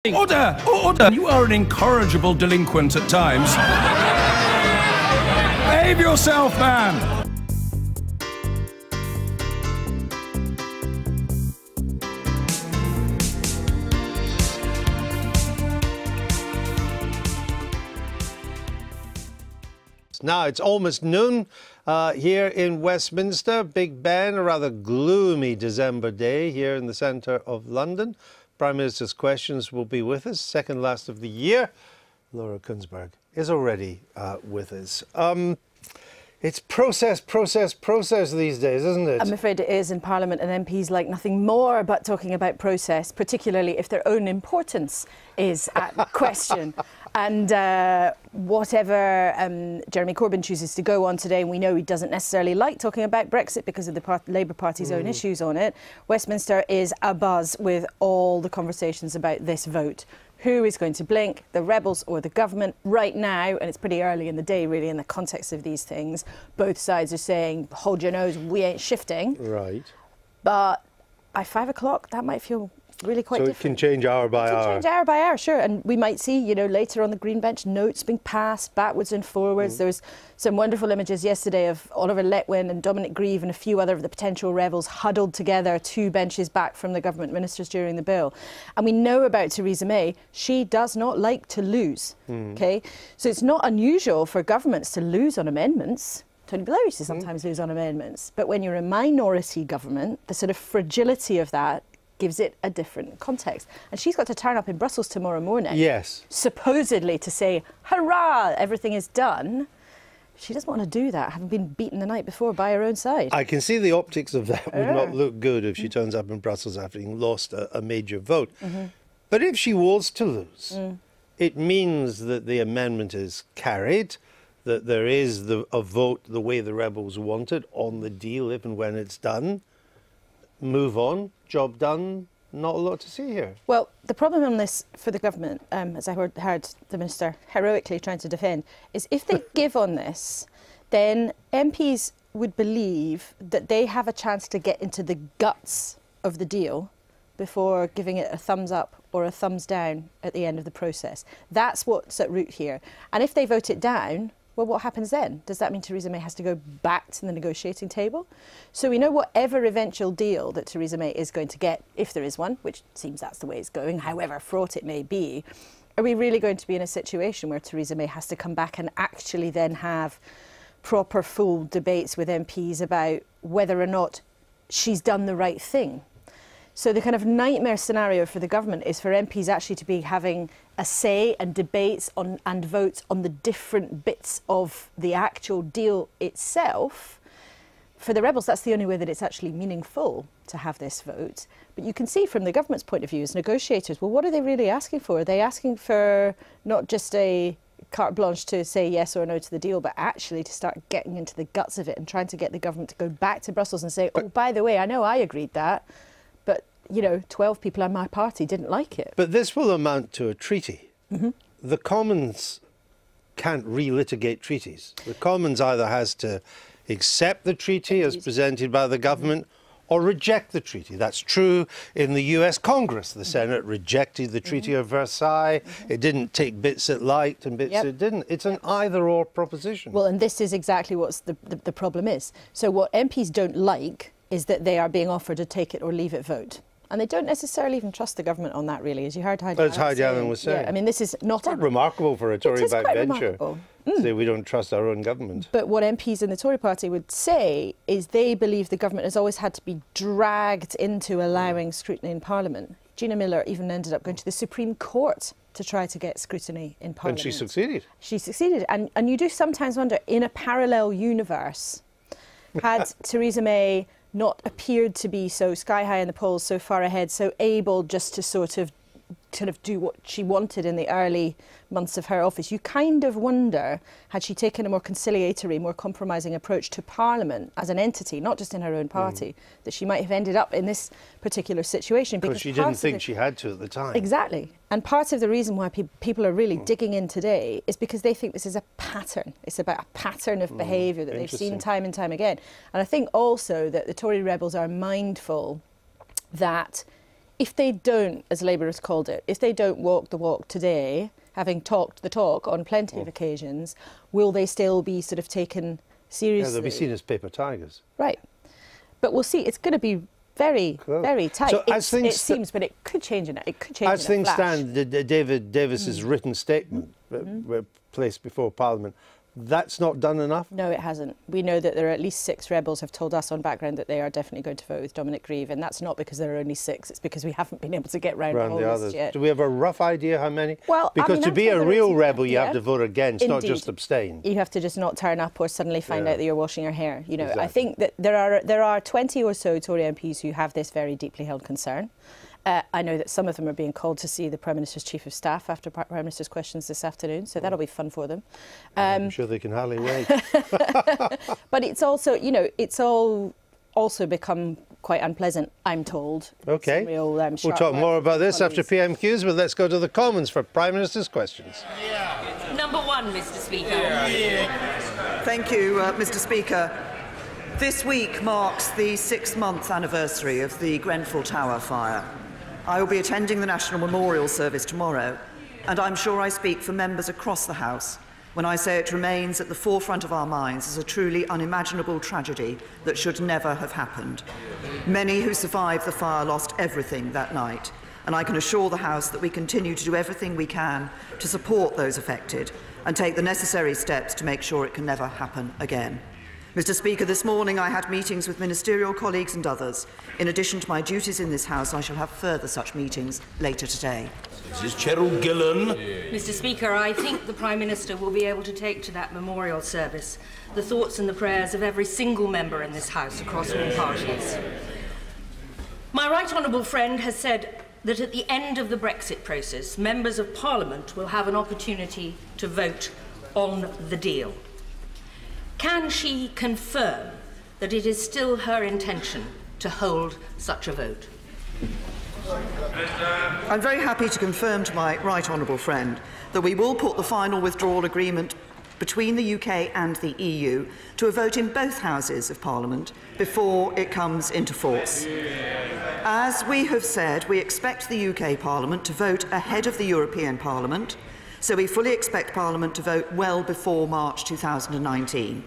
Order! Order! You are an incorrigible delinquent at times. Behave yourself, man! Now, it's almost noon here in Westminster. Big Ben, a rather gloomy December day here in the centre of London. Prime Minister's questions will be with us, second last of the year. Laura Kunsberg is already with us. It's process these days, isn't it? I'm afraid it is in Parliament, and MPs like nothing more but talking about process, particularly if their own importance is at question. And whatever Jeremy Corbyn chooses to go on today, and we know he doesn't necessarily like talking about Brexit because of the Labour Party's own issues on it, Westminster is abuzz with all the conversations about this vote. Who is going to blink, the rebels or the government? Right now, and it's pretty early in the day really in the context of these things, both sides are saying, hold your nose, we ain't shifting. Right. But by 5 o'clock, that might feel really quite different. So it can change hour by hour. It can change hour by hour, sure. And we might see, you know, later on the Green Bench, notes being passed backwards and forwards. There was some wonderful images yesterday of Oliver Letwin and Dominic Grieve and a few other of the potential rebels huddled together 2 benches back from the government ministers during the bill. And we know about Theresa May, she does not like to lose, OK? So it's not unusual for governments to lose on amendments. Tony Blair used to sometimes lose on amendments. But when you're a minority government, the sort of fragility of that gives it a different context. And she's got to turn up in Brussels tomorrow morning. Yes. Supposedly to say, hurrah, everything is done. She doesn't want to do that, having been beaten the night before by her own side. I can see the optics of that would not look good if she turns up in Brussels after having lost a major vote. But if she was to lose, it means that the amendment is carried, that there is a vote the way the rebels wanted on the deal if and when it's done. Move on, job done, not a lot to see here. Well, the problem on this for the government, as I heard the Minister heroically trying to defend, is if they give on this, then MPs would believe that they have a chance to get into the guts of the deal before giving it a thumbs up or a thumbs down at the end of the process. That's what's at root here. And if they vote it down, well, what happens then? Does that mean Theresa May has to go back to the negotiating table? So we know whatever eventual deal that Theresa May is going to get, if there is one, which seems that's the way it's going, however fraught it may be, are we really going to be in a situation where Theresa May has to come back and actually then have proper, full debates with MPs about whether or not she's done the right thing? So the kind of nightmare scenario for the government is for MPs actually to be having a say and debates on and votes on the different bits of the actual deal itself. For the rebels, that's the only way that it's actually meaningful to have this vote. But you can see from the government's point of view as negotiators, well, what are they really asking for? Are they asking for not just a carte blanche to say yes or no to the deal, but actually to start getting into the guts of it and trying to get the government to go back to Brussels and say, oh, by the way, I know I agreed that, but, you know, 12 people on my party didn't like it. But this will amount to a treaty. The Commons can't relitigate treaties. The Commons either has to accept the treaty as presented by the government or reject the treaty. That's true in the US Congress. The Senate rejected the Treaty of Versailles. It didn't take bits it liked and bits it didn't. It's an either-or proposition. Well, and this is exactly what the problem is. So what MPs don't like is that they are being offered a take it or leave it vote. And they don't necessarily even trust the government on that, really, as you heard Heidi Allen was saying. Yeah, I mean, this is not quite remarkable for a Tory backbencher. Say we don't trust our own government. But what MPs in the Tory party would say is they believe the government has always had to be dragged into allowing scrutiny in Parliament. Gina Miller even ended up going to the Supreme Court to try to get scrutiny in Parliament. And she succeeded. She succeeded. And you do sometimes wonder, in a parallel universe, had Theresa May not appeared to be so sky high in the polls, so far ahead, so able just to sort of do what she wanted in the early months of her office, you kind of wonder, had she taken a more conciliatory, more compromising approach to Parliament as an entity, not just in her own party, that she might have ended up in this particular situation. Because she didn't think she had to at the time. Exactly. And part of the reason why people are really digging in today is because they think this is a pattern. It's about a pattern of behaviour that they've seen time and time again. And I think also that the Tory rebels are mindful that if they don't, as Labour has called it, if they don't walk the walk today, having talked the talk on plenty of occasions, will they still be sort of taken seriously? Yeah, they'll be seen as paper tigers. Right. But we'll see. It's going to be very, very tight. So it seems, but it could change in it. It could change as things stand, David Davis's written statement placed before Parliament, that's not done enough? No, it hasn't. We know that there are at least 6 rebels have told us on background that they are definitely going to vote with Dominic Grieve, and that's not because there are only 6, it's because we haven't been able to get round the whole list yet. Do we have a rough idea how many? Well, because to be a real rebel, you have to vote against, not just abstain. You have to just not turn up or suddenly find out that you're washing your hair. You know, exactly. I think that there are 20 or so Tory MPs who have this very deeply held concern. I know that some of them are being called to see the Prime Minister's Chief of Staff after Prime Minister's questions this afternoon, so that'll be fun for them. I'm sure they can hardly wait. But it's also, you know, it's all also become quite unpleasant, I'm told. OK. Real, we'll talk more about this after PMQs, but let's go to the Commons for Prime Minister's questions. Number 1, Mr Speaker. Thank you, Mr Speaker. This week marks the 6-month anniversary of the Grenfell Tower fire. I will be attending the National Memorial Service tomorrow, and I'm sure I speak for members across the House when I say it remains at the forefront of our minds as a truly unimaginable tragedy that should never have happened. Many who survived the fire lost everything that night, and I can assure the House that we continue to do everything we can to support those affected and take the necessary steps to make sure it can never happen again. Mr Speaker, this morning I had meetings with ministerial colleagues and others. In addition to my duties in this House, I shall have further such meetings later today. Mrs Cheryl Gillen. Mr Speaker, I think the Prime Minister will be able to take to that memorial service the thoughts and the prayers of every single member in this House across all parties. My right honourable friend has said that at the end of the Brexit process, members of Parliament will have an opportunity to vote on the deal. Can she confirm that it is still her intention to hold such a vote? I'm very happy to confirm to my right honourable friend that we will put the final withdrawal agreement between the UK and the EU to a vote in both Houses of Parliament before it comes into force. As we have said, we expect the UK Parliament to vote ahead of the European Parliament, so we fully expect Parliament to vote well before March 2019.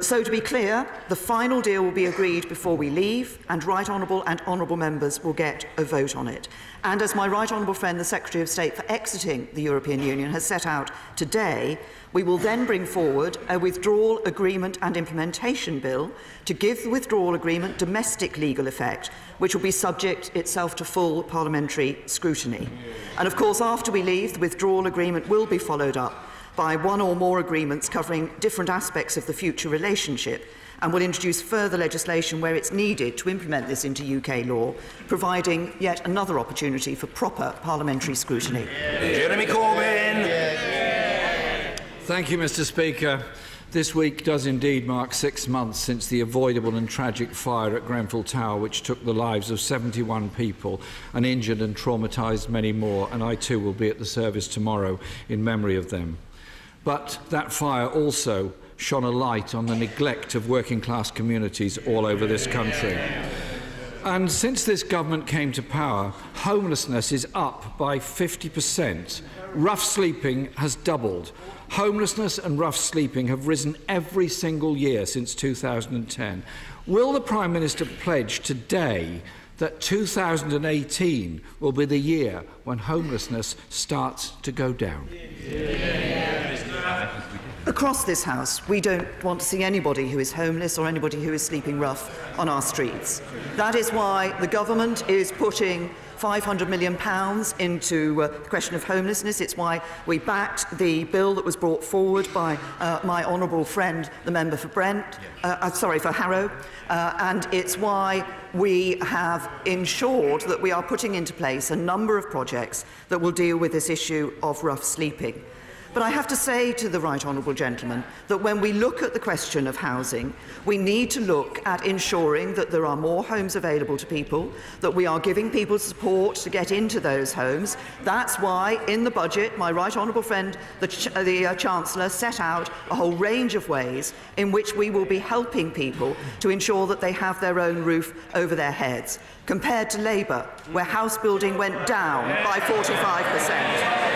So, to be clear, the final deal will be agreed before we leave, and right honourable and honourable members will get a vote on it. And as my right honourable friend, the Secretary of State for exiting the European Union, has set out today, we will then bring forward a withdrawal agreement and implementation bill to give the withdrawal agreement domestic legal effect, which will be subject itself to full parliamentary scrutiny. And of course, after we leave, the withdrawal agreement will be followed up by one or more agreements covering different aspects of the future relationship, and will introduce further legislation where it's needed to implement this into UK law, providing yet another opportunity for proper parliamentary scrutiny. Jeremy Corbyn. Thank you, Mr Speaker. This week does indeed mark 6 months since the avoidable and tragic fire at Grenfell Tower, which took the lives of 71 people and injured and traumatised many more, and I too will be at the service tomorrow in memory of them. But that fire also shone a light on the neglect of working-class communities all over this country. And since this government came to power, homelessness is up by 50%. Rough sleeping has doubled. Homelessness and rough sleeping have risen every single year since 2010. Will the Prime Minister pledge today that 2018 will be the year when homelessness starts to go down? Across this House, we don't want to see anybody who is homeless or anybody who is sleeping rough on our streets. That is why the government is putting £500 million into the question of homelessness. It's why we backed the bill that was brought forward by my honourable friend, the member for for Harrow, and it's why we have ensured that we are putting into place a number of projects that will deal with this issue of rough sleeping. But I have to say to the right honourable gentleman that when we look at the question of housing, we need to look at ensuring that there are more homes available to people, that we are giving people support to get into those homes. That's why in the budget my right honourable friend, the Chancellor, set out a whole range of ways in which we will be helping people to ensure that they have their own roof over their heads, compared to Labour, where house building went down by 45%.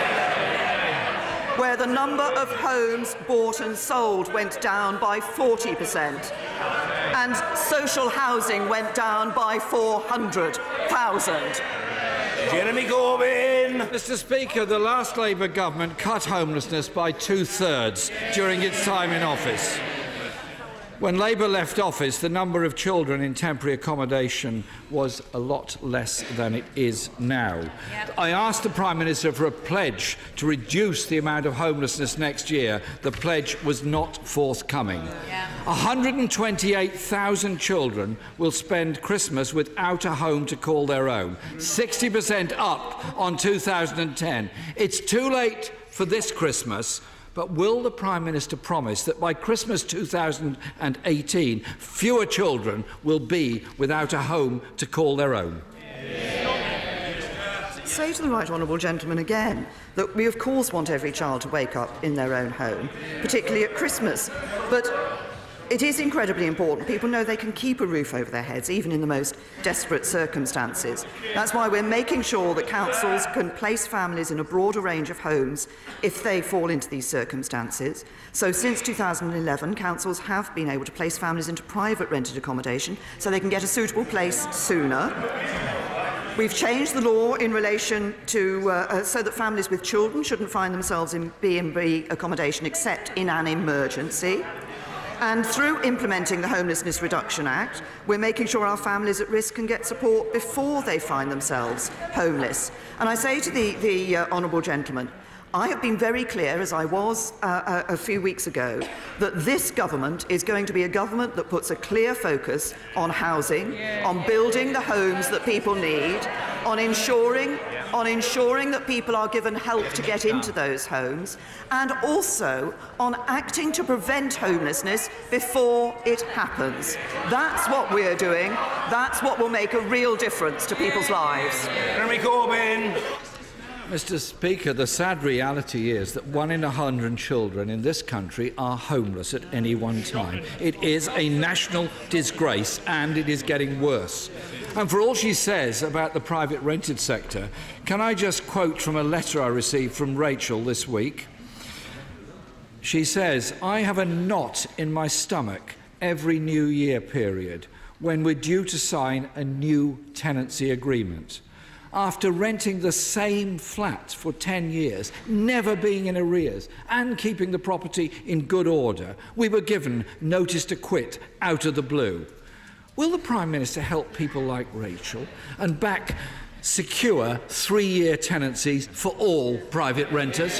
Where the number of homes bought and sold went down by 40%, and social housing went down by 400,000. Jeremy Corbyn. Mr. Speaker, the last Labour government cut homelessness by 2/3 during its time in office. When Labour left office, the number of children in temporary accommodation was a lot less than it is now. Yep. I asked the Prime Minister for a pledge to reduce the amount of homelessness next year. The pledge was not forthcoming. Yep. 128,000 children will spend Christmas without a home to call their own, 60% up on 2010. It's too late for this Christmas. But will the Prime Minister promise that by Christmas 2018, fewer children will be without a home to call their own? Say to the right honourable gentleman again that we of course want every child to wake up in their own home, particularly at Christmas. But it is incredibly important people know they can keep a roof over their heads, even in the most desperate circumstances. That's why we're making sure that councils can place families in a broader range of homes if they fall into these circumstances. So since 2011, councils have been able to place families into private rented accommodation so they can get a suitable place sooner. We've changed the law in relation to so that families with children shouldn't find themselves in B&B accommodation except in an emergency. And through implementing the Homelessness Reduction Act, we're making sure our families at risk can get support before they find themselves homeless. And I say to the honourable gentleman, I have been very clear, as I was a few weeks ago, that this government is going to be a government that puts a clear focus on housing, on building the homes that people need, on ensuring that people are given help to get into those homes, and also on acting to prevent homelessness before it happens. That's what we're doing. That's what will make a real difference to people's lives. Jeremy Corbyn. Mr. Speaker, the sad reality is that 1 in 100 children in this country are homeless at any one time. It is a national disgrace, and it is getting worse. And for all she says about the private rented sector, can I just quote from a letter I received from Rachel this week? She says, "I have a knot in my stomach every New Year period when we're due to sign a new tenancy agreement. After renting the same flat for 10 years, never being in arrears, and keeping the property in good order, we were given notice to quit out of the blue." Will the Prime Minister help people like Rachel and back secure 3-year tenancies for all private renters?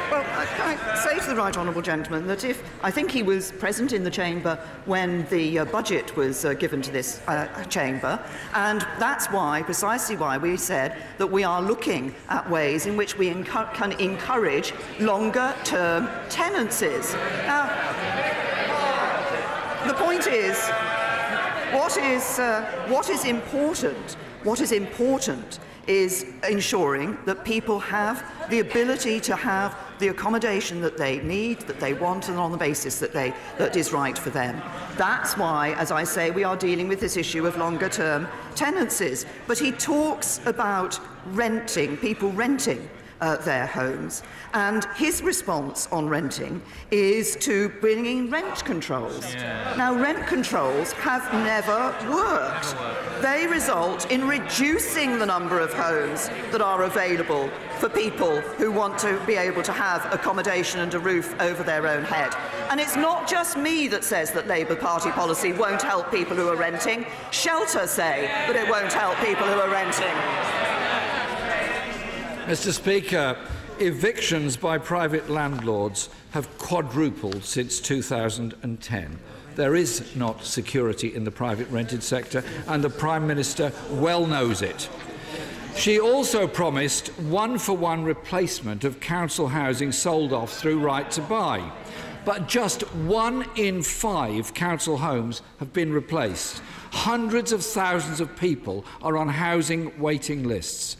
Well, can I say to the right honourable gentleman that I think he was present in the chamber when the budget was given to this chamber, and that's precisely why we said that we are looking at ways in which we can encourage longer-term tenancies. Now, the point is, what is important is ensuring that people have the ability to have the accommodation that they need, that they want, and on the basis that is right for them. That's why, as I say, we are dealing with this issue of longer-term tenancies. But he talks about people renting their homes, and his response on renting is to bring in rent controls. Now, rent controls have never worked. They result in reducing the number of homes that are available for people who want to be able to have accommodation and a roof over their own head. And it's not just me that says that Labour Party policy won't help people who are renting. Shelter say that it won't help people who are renting. Mr. Speaker, evictions by private landlords have quadrupled since 2010. There is not security in the private rented sector, and the Prime Minister well knows it. She also promised one-for-one replacement of council housing sold off through Right to Buy. But just 1 in 5 council homes have been replaced. Hundreds of thousands of people are on housing waiting lists.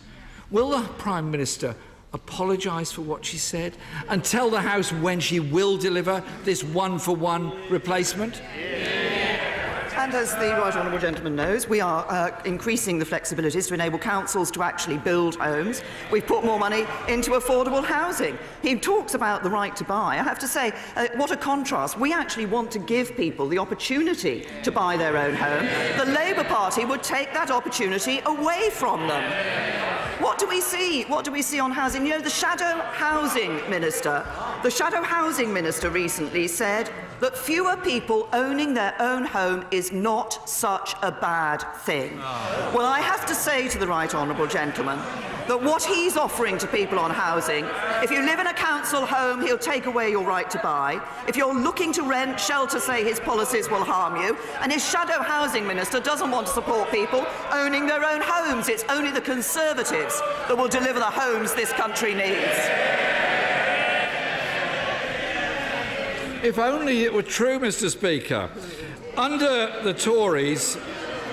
Will the Prime Minister apologise for what she said and tell the House when she will deliver this one-for-one replacement? And as the Right Honourable Gentleman knows, we are increasing the flexibilities to enable councils to actually build homes. We've put more money into affordable housing. He talks about the right to buy. I have to say, what a contrast. We actually want to give people the opportunity to buy their own home. The Labour Party would take that opportunity away from them. What do we see? What do we see on housing? You know, the Shadow Housing Minister recently said that fewer people owning their own home is not such a bad thing. Well, I have to say to the Right Honourable Gentleman that what he's offering to people on housing, if you live in a council home, he'll take away your right to buy. If you're looking to rent, Shelter say his policies will harm you. And his Shadow Housing Minister doesn't want to support people owning their own homes. It's only the Conservatives that will deliver the homes this country needs. If only it were true, Mr. Speaker. Under the Tories,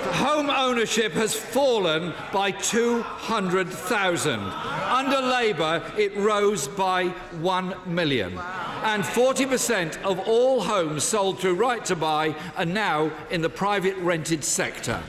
home ownership has fallen by 200,000. Under Labour, it rose by 1 million. And 40% of all homes sold through Right to Buy are now in the private rented sector.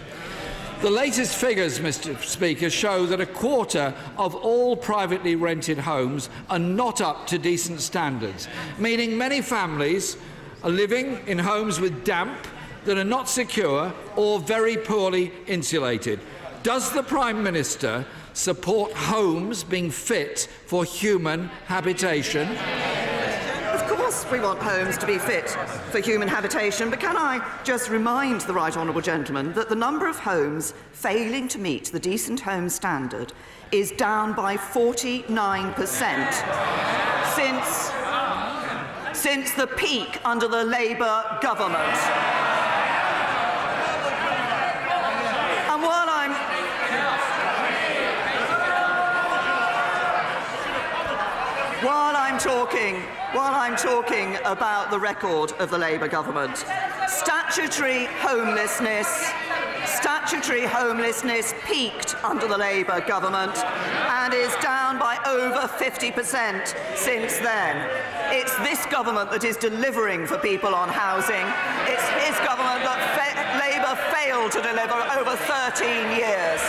The latest figures, Mr. Speaker, show that a quarter of all privately rented homes are not up to decent standards, meaning many families are living in homes with damp, that are not secure or very poorly insulated. Does the Prime Minister support homes being fit for human habitation? Of course we want homes to be fit for human habitation, but can I just remind the Right Honourable Gentleman that the number of homes failing to meet the decent home standard is down by 49% since the peak under the Labour government. And while I'm talking about the record of the Labour government, statutory homelessness peaked under the Labour government and is down by over 50% since then. It's this government that is delivering for people on housing. It's his government that Labour failed to deliver over 13 years.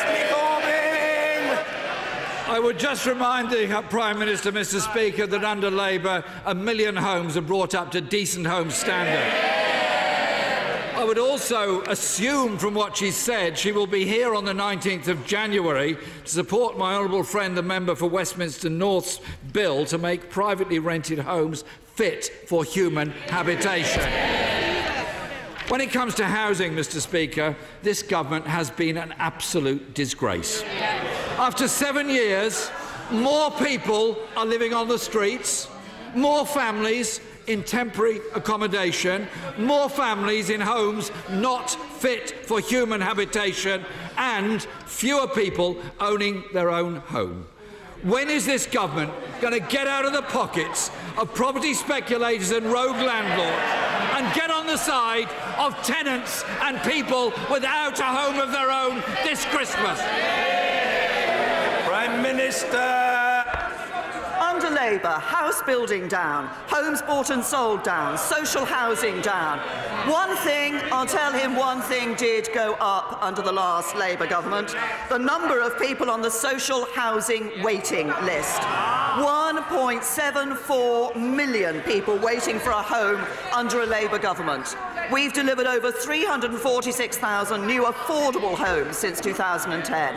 I would just remind the Prime Minister, Mr. Speaker, that under Labour, 1 million homes are brought up to decent home standard. I would also assume from what she said she will be here on the 19th of January to support my honourable friend, the member for Westminster North's bill to make privately rented homes fit for human habitation. When it comes to housing, Mr. Speaker, this government has been an absolute disgrace. After 7 years, more people are living on the streets, more families in temporary accommodation, more families in homes not fit for human habitation, and fewer people owning their own home. When is this government going to get out of the pockets of property speculators and rogue landlords and get on the side of tenants and people without a home of their own this Christmas? Prime Minister. Under Labour, house building down, homes bought and sold down, social housing down. One thing, I'll tell him one thing did go up under the last Labour government: the number of people on the social housing waiting list. 1.74 million people waiting for a home under a Labour government. We've delivered over 346,000 new affordable homes since 2010.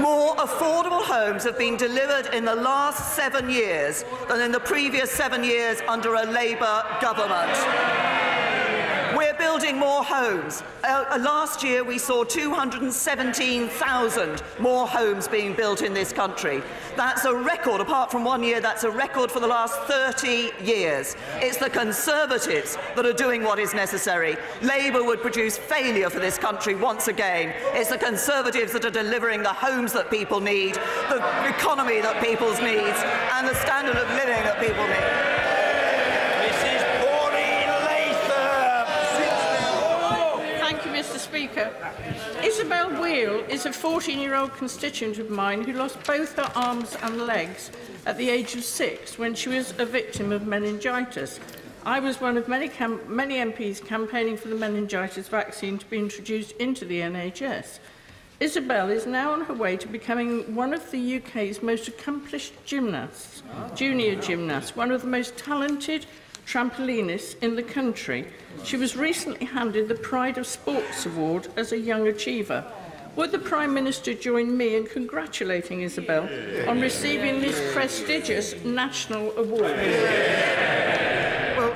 More affordable homes have been delivered in the last 7 years than in the previous 7 years under a Labour government. We're building building more homes. Last year we saw 217,000 more homes being built in this country. That's a record, apart from 1 year, that's a record for the last 30 years. It's the Conservatives that are doing what is necessary. Labour would produce failure for this country once again. It's the Conservatives that are delivering the homes that people need, the economy that people need, and the standard of living that people need. Mr. Speaker, Isabel Wheel is a 14-year-old constituent of mine who lost both her arms and legs at the age of 6 when she was a victim of meningitis. I was one of many MPs campaigning for the meningitis vaccine to be introduced into the NHS. Isabel is now on her way to becoming one of the UK's most accomplished gymnasts, junior gymnasts, one of the most talented trampolinists in the country. She was recently handed the Pride of Sports Award as a young achiever. Would the Prime Minister join me in congratulating Isabel on receiving this prestigious national award? Well,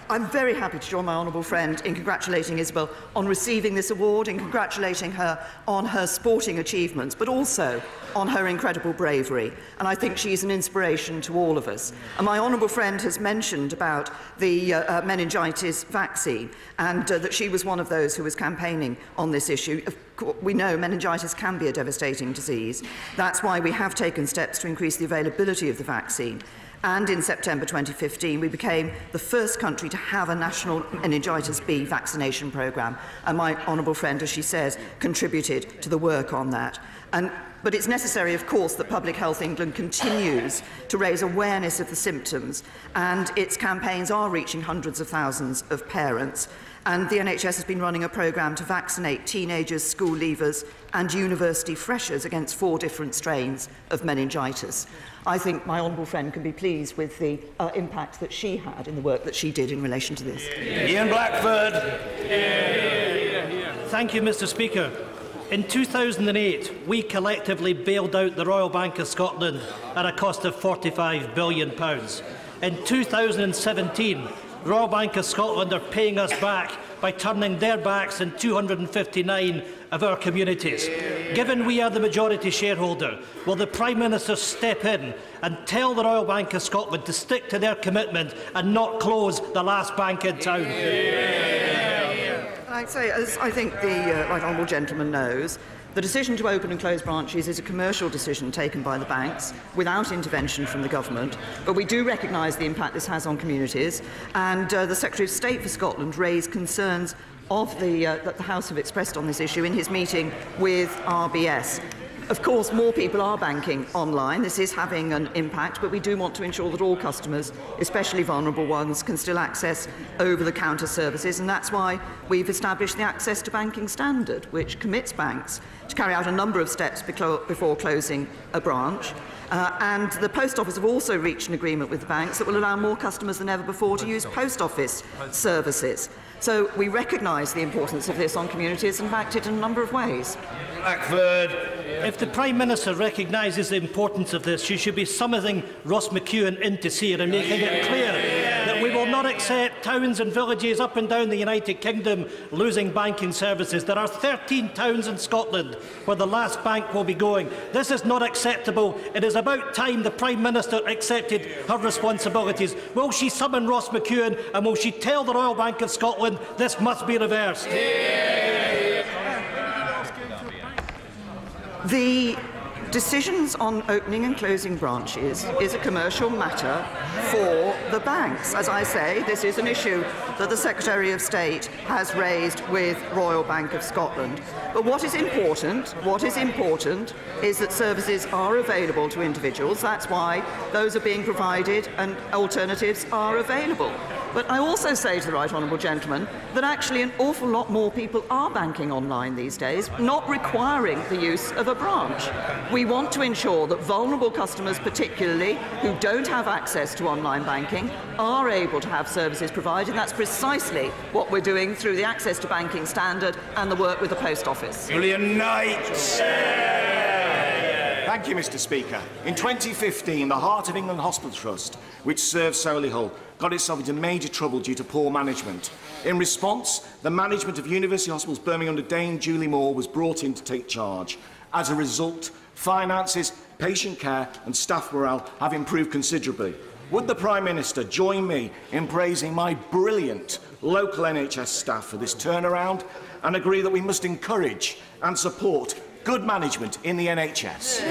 I'm very happy to join my honourable friend in congratulating Isabel on receiving this award, and congratulating her on her sporting achievements, but also on her incredible bravery. And I think she's an inspiration to all of us. And my honourable friend has mentioned about the meningitis vaccine, and that she was one of those who was campaigning on this issue. We know meningitis can be a devastating disease. That's why we have taken steps to increase the availability of the vaccine. And in September 2015, we became the first country to have a national meningitis B vaccination programme. And my honourable friend, as she says, contributed to the work on that. But it's necessary, of course, that Public Health England continues to raise awareness of the symptoms, and its campaigns are reaching hundreds of thousands of parents. And the NHS has been running a programme to vaccinate teenagers, school leavers and university freshers against 4 different strains of meningitis. I think my honourable friend can be pleased with the impact that she had in the work that she did in relation to this. Ian Blackford. Thank you, Mr. Speaker. In 2008, we collectively bailed out the Royal Bank of Scotland at a cost of £45 billion. In 2017, the Royal Bank of Scotland are paying us back by turning their backs in 259 of our communities. Given we are the majority shareholder, will the Prime Minister step in and tell the Royal Bank of Scotland to stick to their commitment and not close the last bank in town? I'd say, as I think the right honourable gentleman knows, the decision to open and close branches is a commercial decision taken by the banks without intervention from the government, but we do recognise the impact this has on communities, and the Secretary of State for Scotland raised concerns of that the House have expressed on this issue in his meeting with RBS. Of course, more people are banking online. This is having an impact, but we do want to ensure that all customers, especially vulnerable ones, can still access over-the-counter services, and that's why we've established the Access to Banking Standard, which commits banks to carry out a number of steps before closing a branch. And the Post Office have also reached an agreement with the banks that will allow more customers than ever before to use post office services. So we recognise the importance of this on communities and backed it in a number of ways. Blackford. If the Prime Minister recognises the importance of this, she should be summoning Ross McEwan in to see it and making it clear that we will not accept towns and villages up and down the United Kingdom losing banking services. There are 13 towns in Scotland where the last bank will be going. This is not acceptable. It is about time the Prime Minister accepted her responsibilities. Will she summon Ross McEwan, and will she tell the Royal Bank of Scotland this must be reversed? The decisions on opening and closing branches is a commercial matter for the banks. As I say, this is an issue that the Secretary of State has raised with Royal Bank of Scotland. But what is important is that services are available to individuals. That's why those are being provided and alternatives are available. But I also say to the right honourable gentleman that actually an awful lot more people are banking online these days, not requiring the use of a branch. We want to ensure that vulnerable customers, particularly who don't have access to online banking, are able to have services provided. And that's precisely what we're doing through the Access to Banking Standard and the work with the Post Office. Julian Knight. Thank you, Mr. Speaker. In 2015, the Heart of England Hospital Trust, which serves Solihull, got itself into major trouble due to poor management. In response, the management of University Hospitals Birmingham under Dame Julie Moore was brought in to take charge. As a result, finances, patient care and staff morale have improved considerably. Would the Prime Minister join me in praising my brilliant local NHS staff for this turnaround and agree that we must encourage and support good management in the NHS?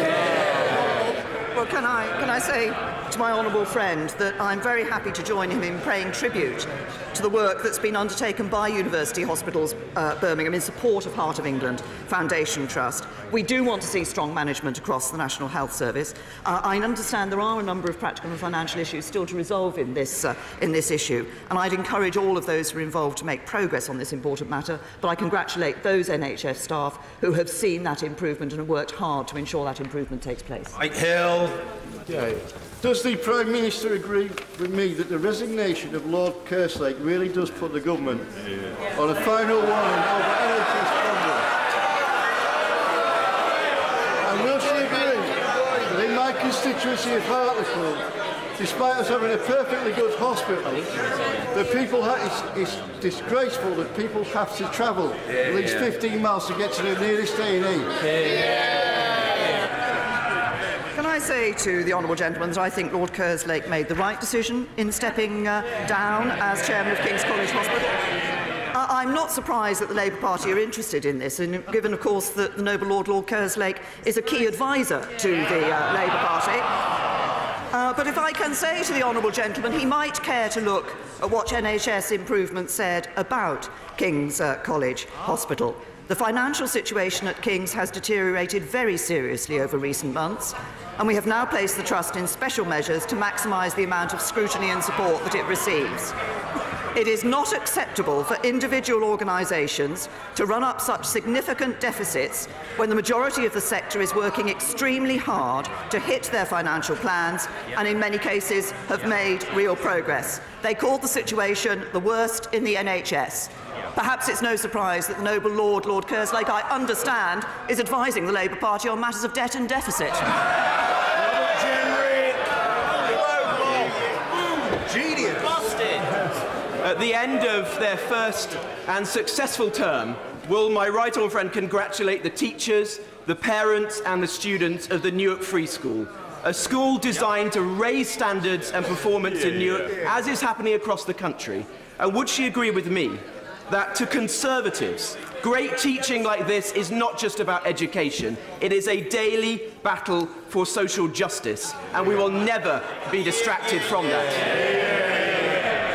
Well, can I say to my honourable friend that I'm very happy to join him in paying tribute to the work that's been undertaken by University Hospitals Birmingham in support of Heart of England Foundation Trust. We do want to see strong management across the National Health Service. I understand there are a number of practical and financial issues still to resolve in this issue, and I'd encourage all of those who are involved to make progress on this important matter, but I congratulate those NHS staff who have seen that improvement and have worked hard to ensure that improvement takes place. Hill. Does the Prime Minister agree with me that the resignation of Lord Kerslake really does put the government on a final warning over NHS funding? And will she agree that in my constituency of Hartlepool, despite us having a perfectly good hospital, it's disgraceful that people have to travel at least 15 miles to get to the nearest A&E? Can I say to the honourable gentleman that I think Lord Kerslake made the right decision in stepping down as chairman of King's College Hospital? I'm not surprised that the Labour Party are interested in this, and given, of course, that the noble Lord Kerslake is a key advisor to the Labour Party. But if I can say to the honourable gentleman, he might care to look at what NHS Improvement said about King's College Hospital. The financial situation at King's has deteriorated very seriously over recent months, and we have now placed the Trust in special measures to maximise the amount of scrutiny and support that it receives. It is not acceptable for individual organisations to run up such significant deficits when the majority of the sector is working extremely hard to hit their financial plans and in many cases have made real progress. They called the situation the worst in the NHS. Perhaps it's no surprise that the noble Lord Kerslake, I understand, is advising the Labour Party on matters of debt and deficit. Genius. At the end of their first and successful term, will my right honourable friend congratulate the teachers, the parents and the students of the Newark Free School, a school designed to raise standards and performance in Newark, as is happening across the country. And would she agree with me that to Conservatives, great teaching like this is not just about education, it is a daily battle for social justice, and we will never be distracted from that?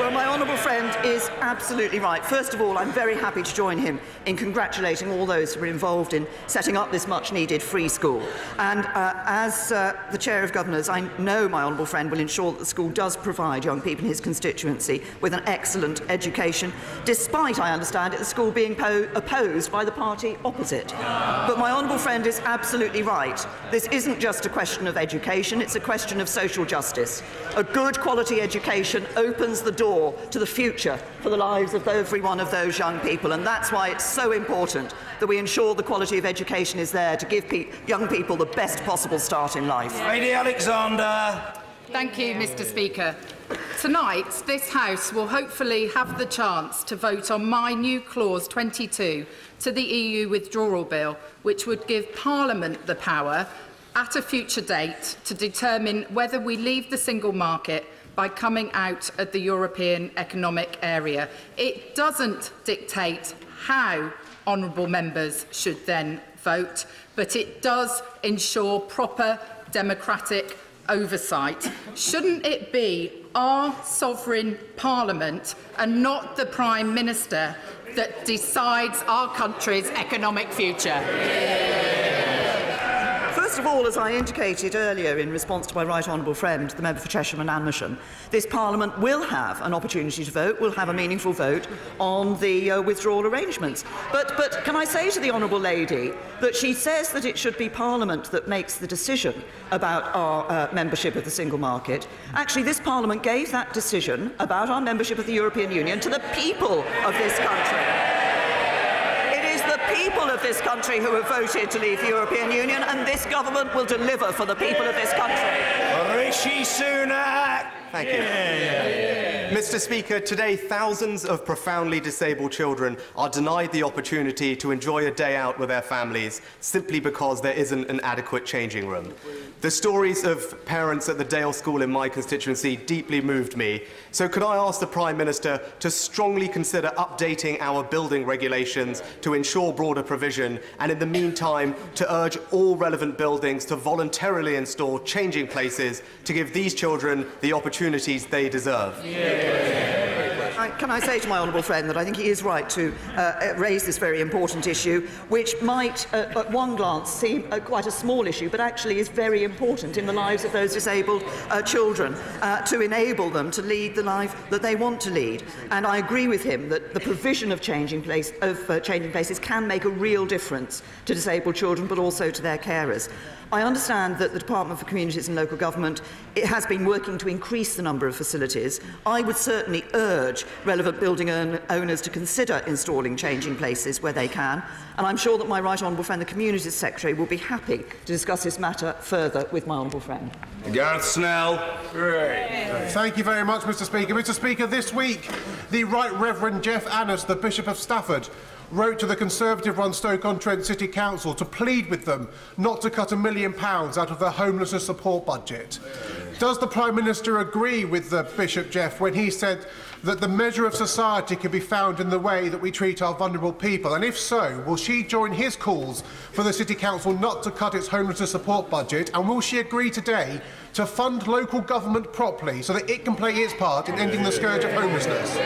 Well, my honourable friend is absolutely right. First of all, I'm very happy to join him in congratulating all those who were involved in setting up this much-needed free school. And as the Chair of Governors, I know my honourable friend will ensure that the school does provide young people in his constituency with an excellent education, despite, I understand it, the school being opposed by the party opposite. But my honourable friend is absolutely right. This isn't just a question of education, it's a question of social justice. A good quality education opens the door to the future for the lives of every one of those young people, and that's why it's so important that we ensure the quality of education is there to give young people the best possible start in life. Lady Alexander. Thank you, Mr. Speaker. Tonight, this House will hopefully have the chance to vote on my new Clause 22 to the EU Withdrawal Bill, which would give Parliament the power at a future date to determine whether we leave the single market by coming out of the European Economic Area. It doesn't dictate how honourable members should then vote, but it does ensure proper democratic oversight. Shouldn't it be our sovereign Parliament and not the Prime Minister that decides our country's economic future? First of all, as I indicated earlier in response to my right honourable friend, the member for Chesham and Amersham, this Parliament will have an opportunity to vote, will have a meaningful vote on the withdrawal arrangements. But can I say to the honourable lady that she says that it should be Parliament that makes the decision about our membership of the single market. Actually, this Parliament gave that decision about our membership of the European Union to the people of this country. It is the people of this country who have voted to leave the European Union, and this government will deliver for the people of this country. Rishi Sunak! Thank you. Mr. Speaker, today thousands of profoundly disabled children are denied the opportunity to enjoy a day out with their families simply because there isn't an adequate changing room. The stories of parents at the Dale School in my constituency deeply moved me. So could I ask the Prime Minister to strongly consider updating our building regulations to ensure broader provision, and in the meantime to urge all relevant buildings to voluntarily install changing places to give these children the opportunities they deserve? Can I say to my honourable friend that I think he is right to raise this very important issue, which might at one glance seem quite a small issue, but actually is very important in the lives of those disabled children, to enable them to lead the life that they want to lead. And I agree with him that the provision of changing places can make a real difference to disabled children, but also to their carers. I understand that the Department for Communities and Local Government has been working to increase the number of facilities. I would certainly urge relevant building owners to consider installing changing places where they can, and I'm sure that my right honourable friend, the Communities Secretary, will be happy to discuss this matter further with my honourable friend. Gareth Snell. Thank you very much, Mr. Speaker. Mr. Speaker, this week, the Right Reverend Jeff Annis, the Bishop of Stafford, wrote to the Conservative-run Stoke-on-Trent City Council to plead with them not to cut £1 million out of their homelessness support budget. Does the Prime Minister agree with the Bishop Jeff when he said that the measure of society can be found in the way that we treat our vulnerable people? And if so, will she join his calls for the City Council not to cut its homelessness support budget? And will she agree today to fund local government properly so that it can play its part in ending the scourge of homelessness?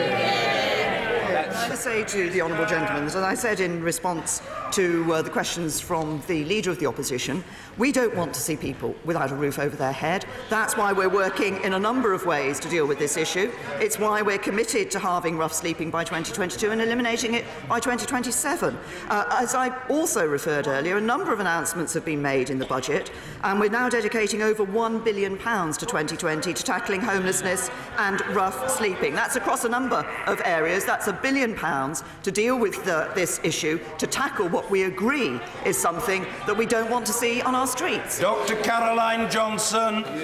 I want to say to the honourable gentleman, as I said in response to the questions from the Leader of the Opposition, we don't want to see people without a roof over their head. That's why we're working in a number of ways to deal with this issue. It's why we're committed to halving rough sleeping by 2022 and eliminating it by 2027. As I also referred earlier, a number of announcements have been made in the budget, and we're now dedicating over £1 billion to 2020 to tackling homelessness and rough sleeping. That's across a number of areas. That's £1 billion to deal with this issue, to tackle what we agree is something that we don't want to see on our streets. Dr. Caroline Johnson. Thank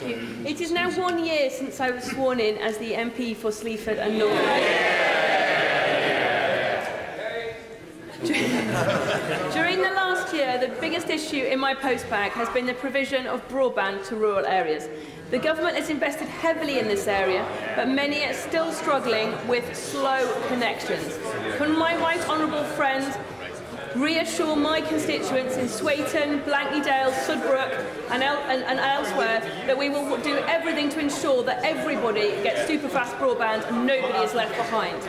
you. It is now 1 year since I was sworn in as the MP for Sleaford and Norfolk. During the last year, the biggest issue in my postbag has been the provision of broadband to rural areas. The government has invested heavily in this area, but many are still struggling with slow connections. Can my right honourable friend reassure my constituents in Swayton, Blankley-Dale, Sudbrook and elsewhere that we will do everything to ensure that everybody gets super-fast broadband and nobody is left behind?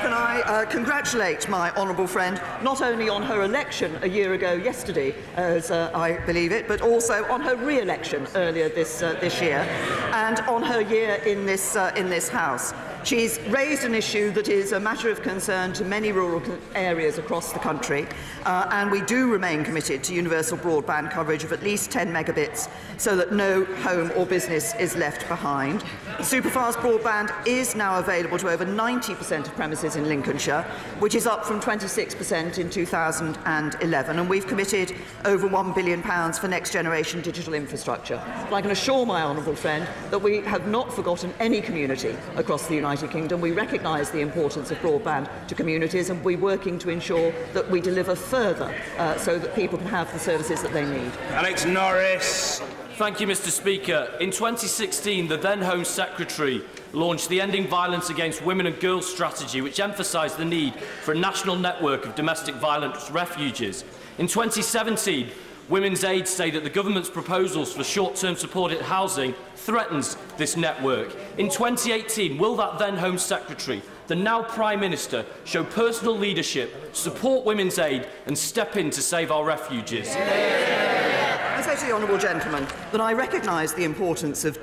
Can I congratulate my honourable friend not only on her election a year ago yesterday, as I believe it, but also on her re-election earlier this year, and on her year in this House. She's raised an issue that is a matter of concern to many rural areas across the country, and we do remain committed to universal broadband coverage of at least 10 megabits so that no home or business is left behind. Superfast broadband is now available to over 90% of premises in Lincolnshire, which is up from 26% in 2011, and we've committed over £1 billion for next generation digital infrastructure. But I can assure my honourable friend that we have not forgotten any community across the United Kingdom. We recognise the importance of broadband to communities, and we're working to ensure that we deliver further so that people can have the services that they need. Alex Norris. Thank you, Mr. Speaker. In 2016, the then Home Secretary launched the Ending Violence Against Women and Girls strategy, which emphasised the need for a national network of domestic violence refuges. In 2017, Women's Aid say that the government's proposals for short-term supported housing threatens this network. In 2018, will that then Home Secretary, the now Prime Minister, show personal leadership, support Women's Aid and step in to save our refugees? I say to the honourable gentleman that I recognise the importance of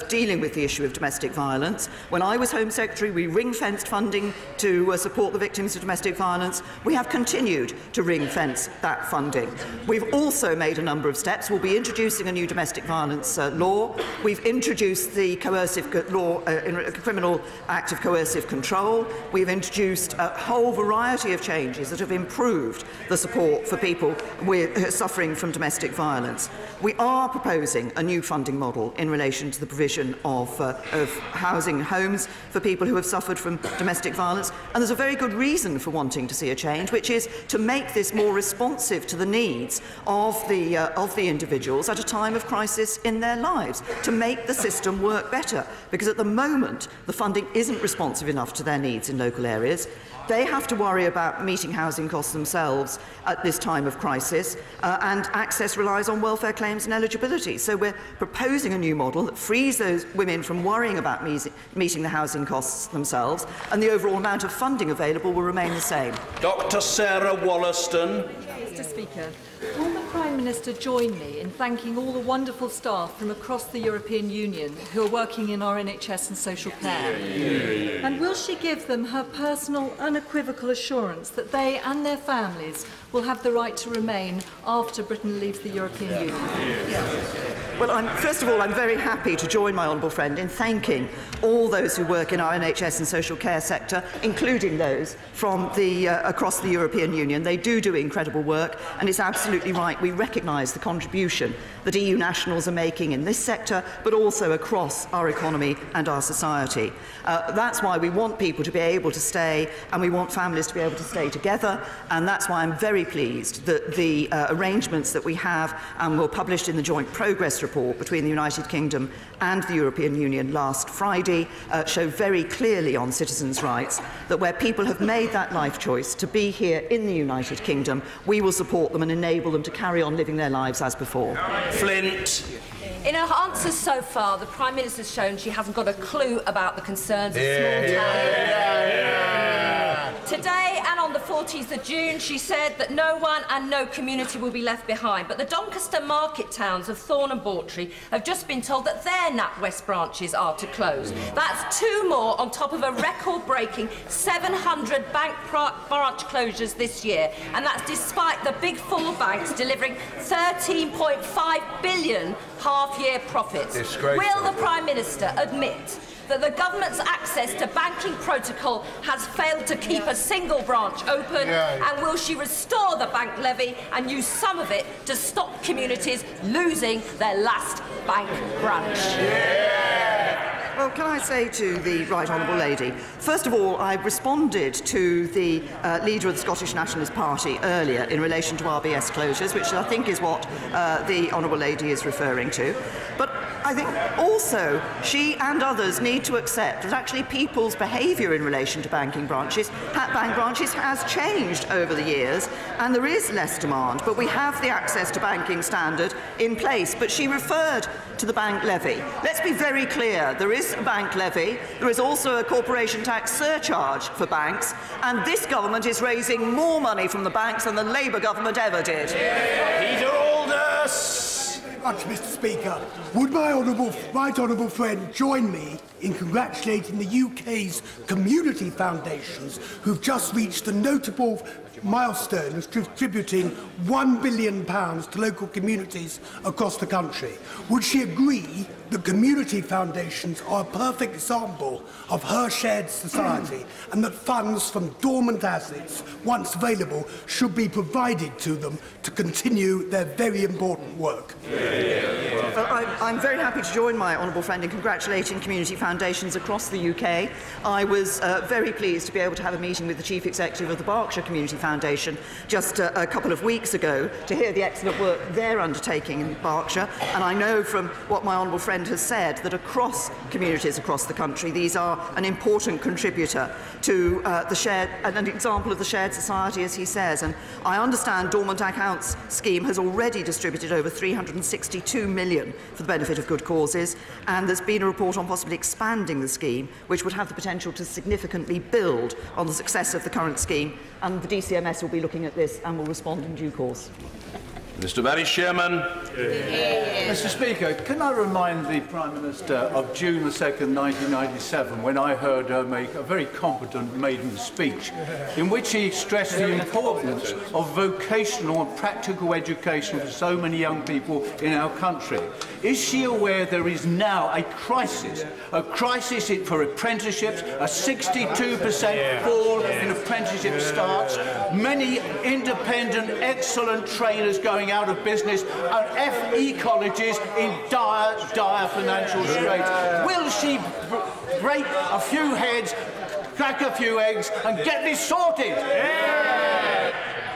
dealing with the issue of domestic violence. When I was Home Secretary, we ring-fenced funding to support the victims of domestic violence. We have continued to ring-fence that funding. We've also made a number of steps. We'll be introducing a new domestic violence law. We've introduced the coercive law, Criminal Act of Coercive Control. We've introduced a whole variety of changes that have improved the support for people suffering from domestic violence. We are proposing a new funding model in relation to the provision of housing homes for people who have suffered from domestic violence, and there's a very good reason for wanting to see a change, which is to make this more responsive to the needs of the individuals at a time of crisis in their lives, to make the system work better, because at the moment the funding isn't responsive enough to their needs in local areas. They have to worry about meeting housing costs themselves at this time of crisis, and access relies on welfare claims and eligibility. So we're proposing a new model that frees those women from worrying about meeting the housing costs themselves, and the overall amount of funding available will remain the same. Dr. Sarah Wollaston. Mr. Speaker, will the Prime Minister join me in thanking all the wonderful staff from across the European Union who are working in our NHS and social care? And will she give them her personal, unequivocal assurance that they and their families will have the right to remain after Britain leaves the European Union? Well, first of all, I'm very happy to join my honourable friend in thanking all those who work in our NHS and social care sector, including those from across the European Union. They do incredible work, and it's absolutely right. We recognise the contribution that EU nationals are making in this sector, but also across our economy and our society. That's why we want people to be able to stay, and we want families to be able to stay together, and that's why I'm very pleased that the arrangements that we have and were published in the joint progress report between the United Kingdom and the European Union last Friday show very clearly on citizens' rights that where people have made that life choice to be here in the United Kingdom, we will support them and enable them to carry on living their lives as before. Flint. In her answers so far, the Prime Minister's shown she hasn't got a clue about the concerns of small towns. Today and on the 14th of June, she said that no one and no community will be left behind. But the Doncaster market towns of Thorn and Bawtry have just been told that their NatWest branches are to close. That's 2 more on top of a record-breaking 700 bank branch closures this year. And that's despite the big 4 banks delivering 13.5 billion half-year profits. Will the Prime Minister admit that the government's access to banking protocol has failed to keep a single branch open, and will she restore the bank levy and use some of it to stop communities losing their last bank branch? Well, can I say to the Right Honourable Lady, first of all, I responded to the leader of the Scottish Nationalist Party earlier in relation to RBS closures, which I think is what the Honourable Lady is referring to. But I think also she and others need to accept that actually people's behaviour in relation to bank branches has changed over the years, and there is less demand, but we have the access to banking standard in place. But she referred to the bank levy. Let's be very clear, there is a bank levy, there is also a corporation tax surcharge for banks, and this government is raising more money from the banks than the Labour government ever did. Peter Aldous. Much, Mr. Speaker. Would my right honourable friend join me in congratulating the UK's community foundations who've just reached the notable milestone of contributing £1 billion to local communities across the country? Would she agree that community foundations are a perfect example of her shared society, and that funds from dormant assets, once available, should be provided to them to continue their very important work? Well, I'm very happy to join my honourable friend in congratulating community foundations across the UK. I was very pleased to be able to have a meeting with the Chief Executive of the Berkshire Community Foundation just a couple of weeks ago to hear the excellent work they're undertaking in Berkshire, and I know from what my honourable friend has said that across communities across the country these are an important contributor to an example of the shared society, as he says. And I understand Dormant Accounts scheme has already distributed over 362 million for the benefit of good causes, and there's been a report on possibly expanding the scheme, which would have the potential to significantly build on the success of the current scheme, and the DCMS will be looking at this and will respond in due course. Mr. Vice Chairman. Mr. Speaker, can I remind the Prime Minister of June the 2nd, 1997, when I heard her make a very competent maiden speech in which he stressed the importance of vocational and practical education for so many young people in our country. Is she aware there is now a crisis for apprenticeships, a 62% fall in apprenticeship starts, many independent, excellent trainers going out of business, and FE colleges in dire financial straits? Will she break a few heads, crack a few eggs, and get this sorted?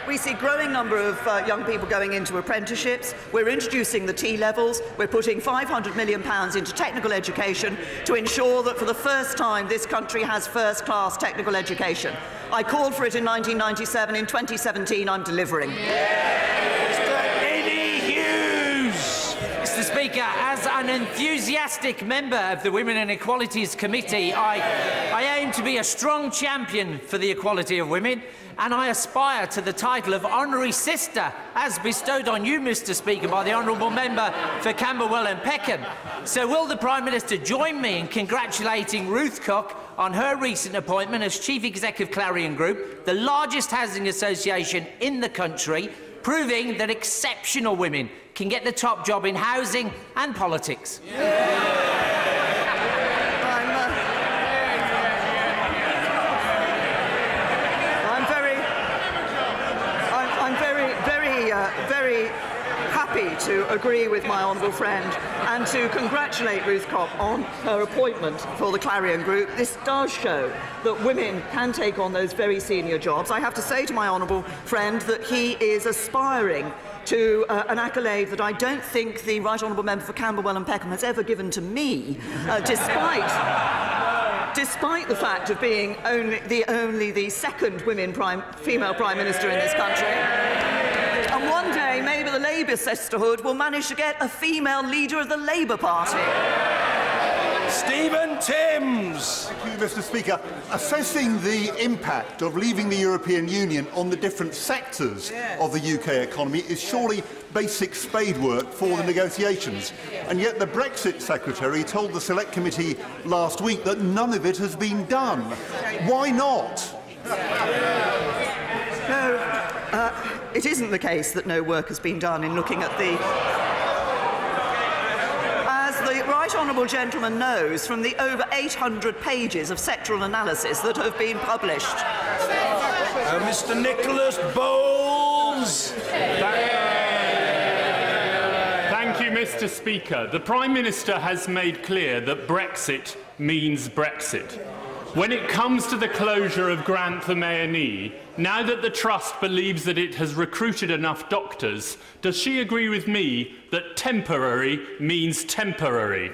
We see a growing number of young people going into apprenticeships. We're introducing the T-levels. We're putting £500 million into technical education to ensure that for the first time this country has first-class technical education. I called for it in 1997. In 2017, I'm delivering. Mr. Speaker, as an enthusiastic member of the Women and Equalities Committee, I aim to be a strong champion for the equality of women, and I aspire to the title of Honorary Sister, as bestowed on you, Mr. Speaker, by the Honourable Member for Camberwell and Peckham. So will the Prime Minister join me in congratulating Ruth Cook on her recent appointment as Chief Executive Clarion Group, the largest housing association in the country, proving that exceptional women can get the top job in housing and politics? Very happy to agree with my honourable friend and to congratulate Ruth Cook on her appointment for the Clarion Group. This does show that women can take on those very senior jobs. I have to say to my honourable friend that he is aspiring to an accolade that I don't think the Right Honourable Member for Camberwell and Peckham has ever given to me, despite the fact of being only the second female Prime Minister in this country. And one day, maybe the Labour sisterhood will manage to get a female leader of the Labour Party. Stephen Timms. Thank you, Mr. Speaker. Assessing the impact of leaving the European Union on the different sectors of the UK economy is surely basic spade work for the negotiations. And yet the Brexit Secretary told the Select Committee last week that none of it has been done. Why not? No, it isn't the case that no work has been done in looking at the... As the Right Honourable Gentleman knows from the over 800 pages of sectoral analysis that have been published. Mr. Nicholas Bowles. Thank you, Mr. Speaker. The Prime Minister has made clear that Brexit means Brexit. When it comes to the closure of Grantham A&E, now that the Trust believes that it has recruited enough doctors, does she agree with me that temporary means temporary?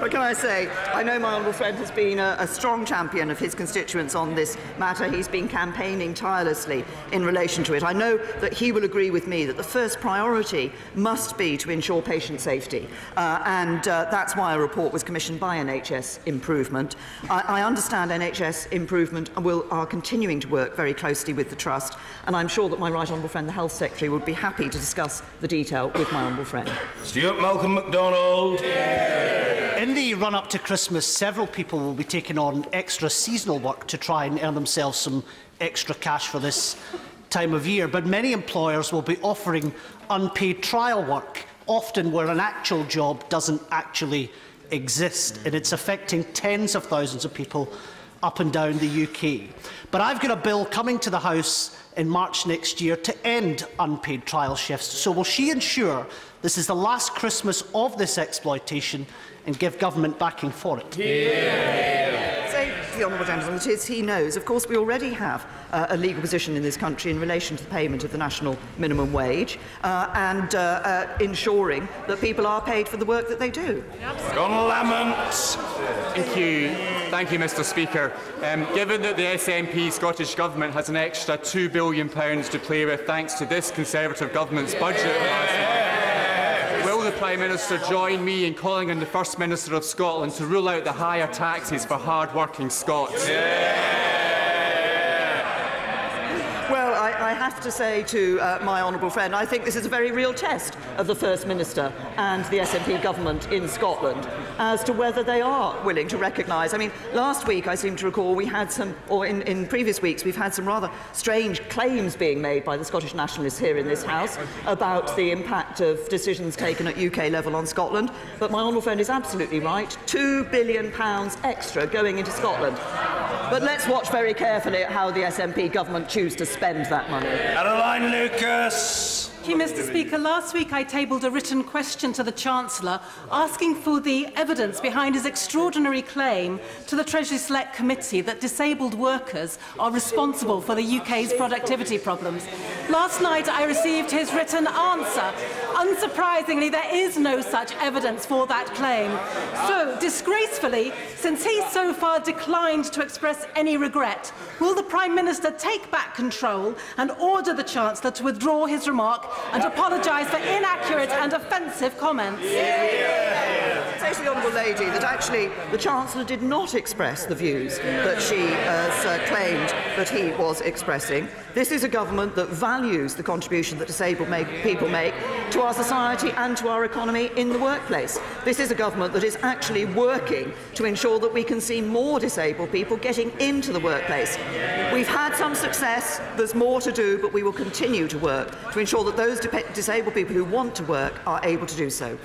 What can I say? I know my honourable friend has been a strong champion of his constituents on this matter. He's been campaigning tirelessly in relation to it. I know that he will agree with me that the first priority must be to ensure patient safety, and that's why a report was commissioned by NHS Improvement. I understand NHS Improvement are continuing to work very closely with the Trust, and I'm sure that my right honourable friend, the Health Secretary, would be happy to discuss the detail with my honourable friend. Stuart Malcolm MacDonald. In the run-up to Christmas, several people will be taking on extra seasonal work to try and earn themselves some extra cash for this time of year, but many employers will be offering unpaid trial work, often where an actual job doesn't actually exist, and it's affecting tens of thousands of people up and down the UK. But I've got a bill coming to the House in March next year to end unpaid trial shifts. So will she ensure this is the last Christmas of this exploitation and give government backing for it? Say to the honourable gentleman that he knows, of course, we already have a legal position in this country in relation to the payment of the national minimum wage and ensuring that people are paid for the work that they do. Ron Lamont. Thank you, Mr. Speaker. Given that the SNP Scottish Government has an extra £2 billion to play with thanks to this Conservative Government's budget last month, will the Prime Minister join me in calling on the First Minister of Scotland to rule out the higher taxes for hard-working Scots? Well, I have to say to my honourable friend, I think this is a very real test of the First Minister and the SNP government in Scotland as to whether they are willing to recognise. I mean, last week I seem to recall we had some, or in previous weeks we've had some rather strange claims being made by the Scottish nationalists here in this House about the impact of decisions taken at UK level on Scotland. But my honourable friend is absolutely right. £2 billion extra going into Scotland. But let's watch very carefully at how the SNP government choose to spend that money. Adeline Lucas. Thank you, Mr. Speaker. Last week I tabled a written question to the Chancellor asking for the evidence behind his extraordinary claim to the Treasury Select Committee that disabled workers are responsible for the UK's productivity problems. Last night I received his written answer. Unsurprisingly, there is no such evidence for that claim. So, disgracefully, since he so far declined to express any regret, will the Prime Minister take back control and order the Chancellor to withdraw his remark and apologise for inaccurate and offensive comments? Say to the honourable lady that actually the Chancellor did not express the views that she has claimed that he was expressing. This is a government that values the contribution that disabled people make to our society and to our economy in the workplace. This is a government that is actually working to ensure that we can see more disabled people getting into the workplace. We've had some success, there's more to do, but we will continue to work to ensure that those disabled people who want to work are able to do so.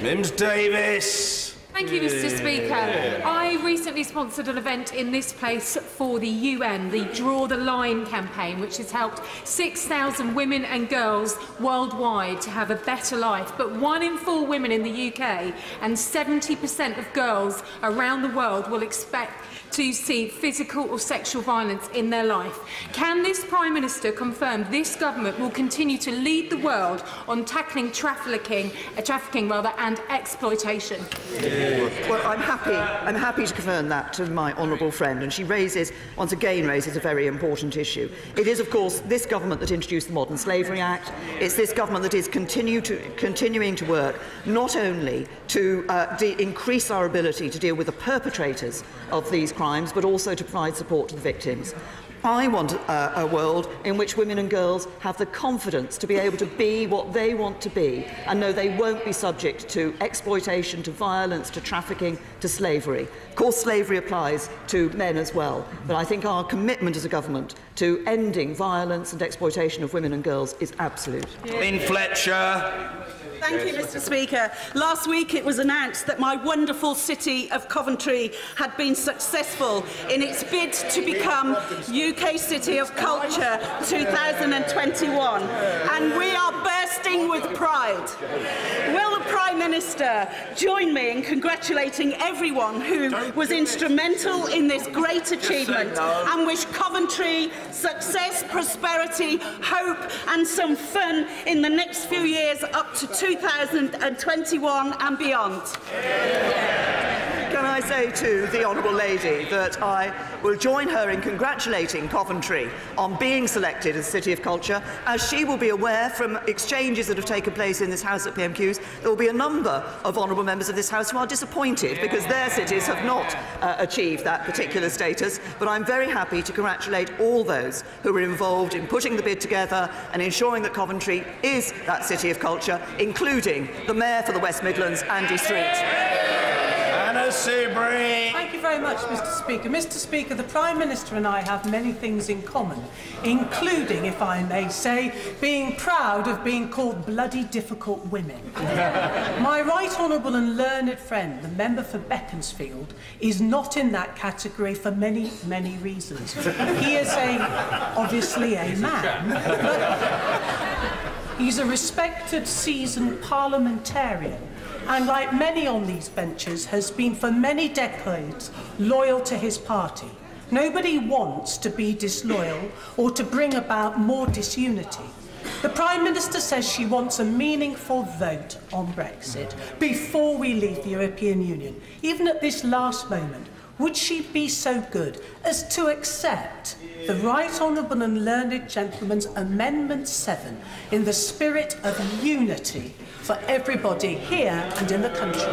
Mims Davis. Thank you, Mr. Speaker. I recently sponsored an event in this place for the UN, the Draw the Line campaign, which has helped 6,000 women and girls worldwide to have a better life. But 1 in 4 women in the UK and 70% of girls around the world will expect to see physical or sexual violence in their life. Can this Prime Minister confirm this government will continue to lead the world on tackling trafficking and exploitation? Well, I'm happy to confirm that to my honourable friend, and she once again raises a very important issue. It is, of course, this government that introduced the Modern Slavery Act. It's this government that is continuing to work not only to increase our ability to deal with the perpetrators of these crimes, but also to provide support to the victims. I want a world in which women and girls have the confidence to be able to be what they want to be and know they won't be subject to exploitation, to violence, to trafficking, to slavery. Of course, slavery applies to men as well, but I think our commitment as a government to ending violence and exploitation of women and girls is absolute. Lynn Fletcher. Thank you, Mr. Speaker. Last week it was announced that my wonderful city of Coventry had been successful in its bid to become UK City of Culture 2021, and we are bursting with pride. Will the Prime Minister join me in congratulating everyone who was instrumental in this great achievement and wish Coventry success, prosperity, hope and some fun in the next few years up to 2021 and beyond? Can I say to the honourable lady that I will join her in congratulating Coventry on being selected as City of Culture. As she will be aware from exchanges that have taken place in this House at PMQs, there will be a number of honourable members of this House who are disappointed because their cities have not achieved that particular status. But I'm very happy to congratulate all those who were involved in putting the bid together and ensuring that Coventry is that City of Culture, including the Mayor for the West Midlands, Andy Street. Thank you very much, Mr. Speaker. Mr. Speaker, the Prime Minister and I have many things in common, including, if I may say, being proud of being called bloody difficult women. My right honourable and learned friend, the member for Beaconsfield, is not in that category for many, many reasons. He is obviously a man, but he's a respected, seasoned parliamentarian, and like many on these benches, has been for many decades loyal to his party. Nobody wants to be disloyal or to bring about more disunity. The Prime Minister says she wants a meaningful vote on Brexit before we leave the European Union. Even at this last moment, would she be so good as to accept the Right Honourable and Learned Gentleman's Amendment 7 in the spirit of unity for everybody here and in the country?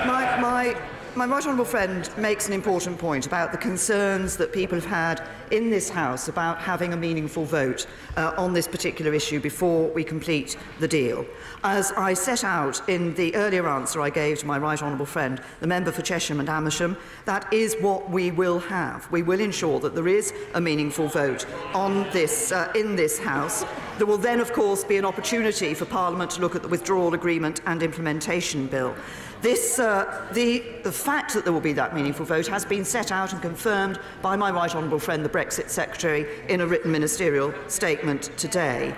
My my right honourable friend makes an important point about the concerns that people have had in this House about having a meaningful vote on this particular issue before we complete the deal. As I set out in the earlier answer I gave to my right honourable friend, the member for Chesham and Amersham, that is what we will have. We will ensure that there is a meaningful vote on this in this House. There will then, of course, be an opportunity for Parliament to look at the withdrawal agreement and implementation bill. This, the fact that there will be that meaningful vote has been set out and confirmed by my right honourable friend, the Brexit Secretary, in a written ministerial statement today.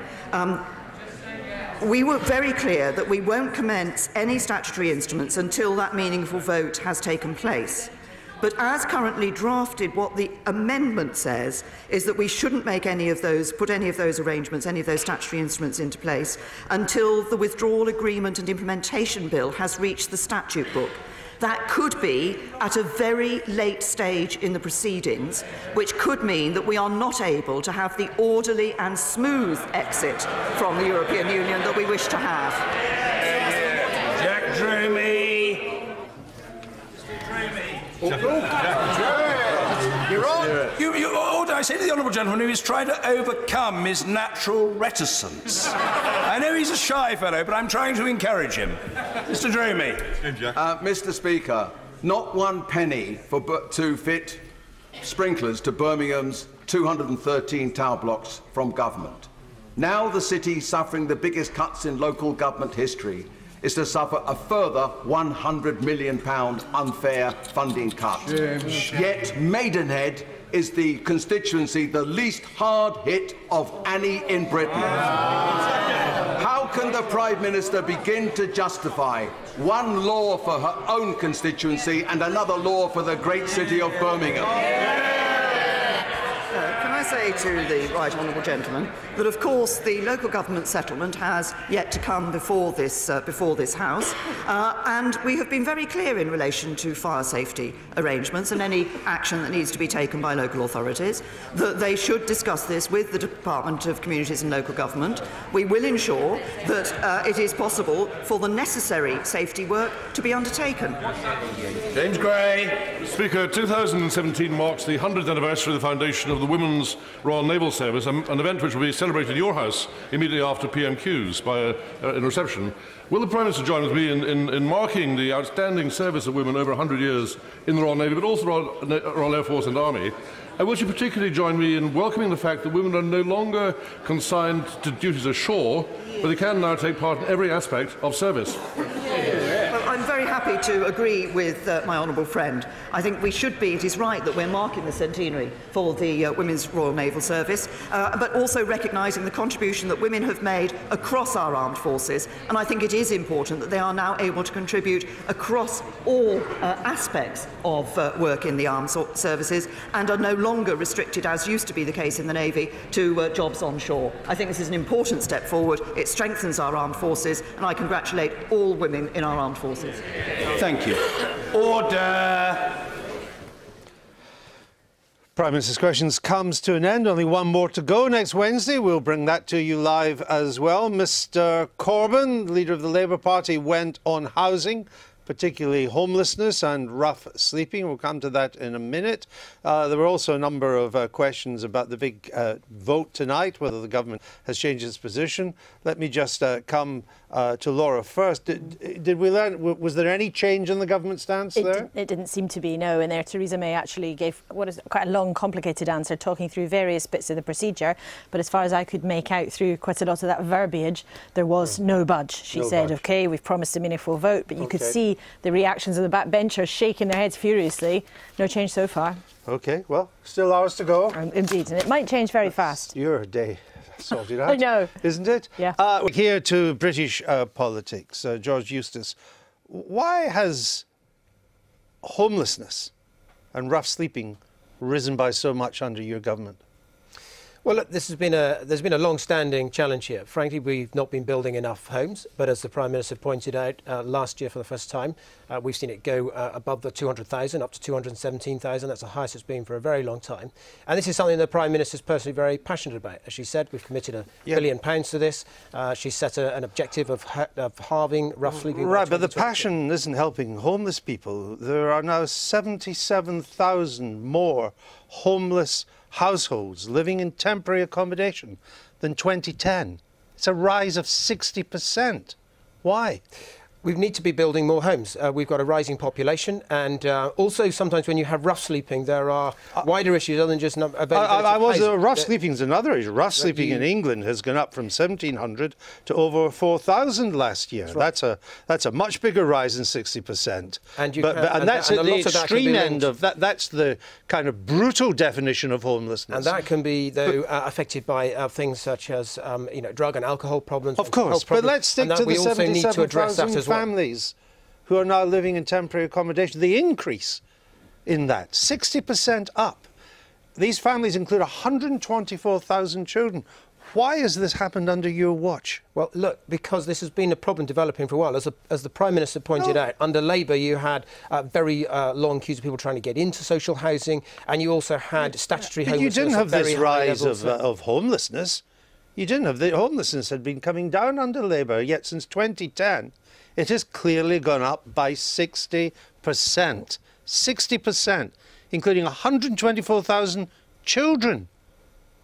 We were very clear that we won't commence any statutory instruments until that meaningful vote has taken place. But as currently drafted, what the amendment says is that we shouldn't make any of those, put any of those arrangements, any of those statutory instruments into place until the withdrawal agreement and implementation bill has reached the statute book. That could be at a very late stage in the proceedings, which could mean that we are not able to have the orderly and smooth exit from the European Union that we wish to have. Jack Dromey. You're on. What I say to the honourable gentleman who is trying to overcome his natural reticence? I know he's a shy fellow, but I'm trying to encourage him. Mr. Dromey. Mr. Speaker, not one penny to fit sprinklers to Birmingham's 213 tower blocks from government. Now the city suffering the biggest cuts in local government history is to suffer a further £100 million unfair funding cut. Yet Maidenhead is the constituency the least hard hit of any in Britain. How can the Prime Minister begin to justify one law for her own constituency and another law for the great city of Birmingham? Can I say to the right honourable gentleman that, of course, the local government settlement has yet to come before this House, and we have been very clear in relation to fire safety arrangements and any action that needs to be taken by local authorities, that they should discuss this with the Department of Communities and Local Government. We will ensure that it is possible for the necessary safety work to be undertaken. James Gray. Speaker, 2017 marks the 100th anniversary of the foundation of the Women's Royal Naval Service, an event which will be celebrated in your House immediately after PMQs in reception. Will the Prime Minister join with me in marking the outstanding service of women over 100 years in the Royal Navy, but also Royal Air Force and Army? And will she particularly join me in welcoming the fact that women are no longer consigned to duties ashore, but they can now take part in every aspect of service? Well, I'm very happy to agree with my honourable friend. I think we should be, it is right that we're marking the centenary for the Women's Royal Naval Service, but also recognising the contribution that women have made across our armed forces, and I think it is important that they are now able to contribute across all aspects of work in the armed services and are no longer restricted, as used to be the case in the Navy, to jobs on shore. I think this is an important step forward. It strengthens our armed forces, and I congratulate all women in our armed forces. Thank you. Order. Prime Minister's Questions comes to an end. Only one more to go. Next Wednesday, we'll bring that to you live as well. Mr. Corbyn, leader of the Labour Party, went on housing, particularly homelessness and rough sleeping. We'll come to that in a minute. There were also a number of questions about the big vote tonight, whether the government has changed its position. Let me just come to Laura first. Did we learn, was there any change in the government stance there? It didn't seem to be, no. And there Theresa May actually gave what is quite a long, complicated answer, talking through various bits of the procedure. But as far as I could make out through quite a lot of that verbiage, there was no budge. She said, OK, we've promised a meaningful vote, but you could see the reactions of the backbenchers shaking their heads furiously. No change so far. OK, well, still hours to go. Indeed, and it might change very fast. Your day. Sorted out, I know. Isn't it? Yeah. We're here to British politics. George Eustace, why has homelessness and rough sleeping risen by so much under your government? Well, look, there's been a long-standing challenge here. Frankly, we've not been building enough homes, but as the Prime Minister pointed out last year for the first time, we've seen it go above the 200,000, up to 217,000. That's the highest it's been for a very long time. And this is something the Prime Minister is personally very passionate about. As she said, we've committed £1 billion to this. She set an objective of halving roughly. Right, but the passion isn't helping homeless people. There are now 77,000 more homeless households living in temporary accommodation than 2010. It's a rise of 60%. Why? We need to be building more homes. We've got a rising population, and also sometimes when you have rough sleeping, there are wider issues other than just availability. Rough sleeping is another issue. Rough sleeping in England has gone up from 1,700 to over 4,000 last year. Right. That's a much bigger rise than 60%. And that's at the extreme end of that. That's the kind of brutal definition of homelessness. And that can be, though, affected by things such as drug and alcohol problems. Of course, but let's stick to the 77,000 families who are now living in temporary accommodation. The increase in that, 60% up. These families include 124,000 children. Why has this happened under your watch? Well, look, because this has been a problem developing for a while. As the Prime Minister pointed out, under Labour you had very long queues of people trying to get into social housing, and you also had statutory homelessness. You didn't have this rise of homelessness. You didn't have the homelessness had been coming down under Labour, yet since 2010 it has clearly gone up by 60%. 60%, including 124,000 children.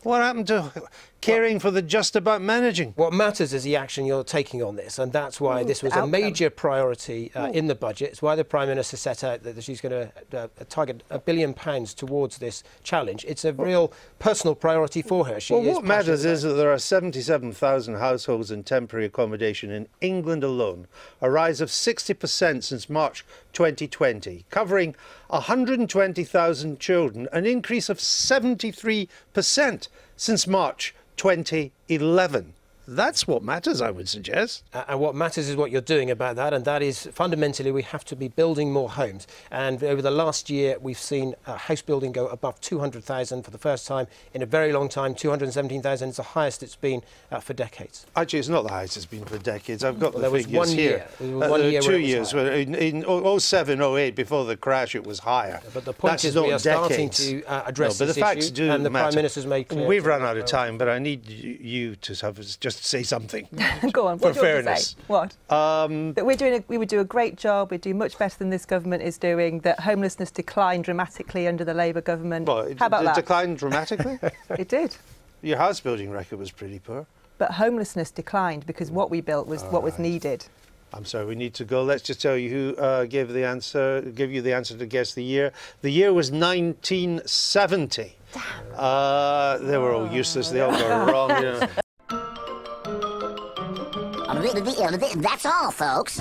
What happened to caring for the just about managing? What matters is the action you're taking on this, and that's why this was a major priority in the budget. It's why the Prime Minister set out that she's going to target £1 billion towards this challenge. It's a real personal priority for her. What matters is that there are 77,000 households in temporary accommodation in England alone, a rise of 60% since March 2020, covering 120,000 children, an increase of 73% since March 2011. That's what matters, I would suggest. And what matters is what you're doing about that, and that is fundamentally we have to be building more homes. And over the last year, we've seen house building go above 200,000 for the first time in a very long time. 217,000 is the highest it's been for decades. Actually, it's not the highest it's been for decades. I've got the figures one here. Year. 2 years. In 07, 08, before the crash, it was higher. But the point is we are starting to address this issue, and the Prime Minister's made clear. We've run out of time, but I need you to just say something. Go on. For fairness. What? That we would do a great job. We'd do much better than this government is doing. That homelessness declined dramatically under the Labour government. Well, How about that? It declined dramatically? It did. Your house building record was pretty poor. But homelessness declined because what we built was what was needed. I'm sorry, we need to go. Let's just tell you who gave you the answer to guess the year. The year was 1970. They were all useless. They all got wrong. That's all, folks.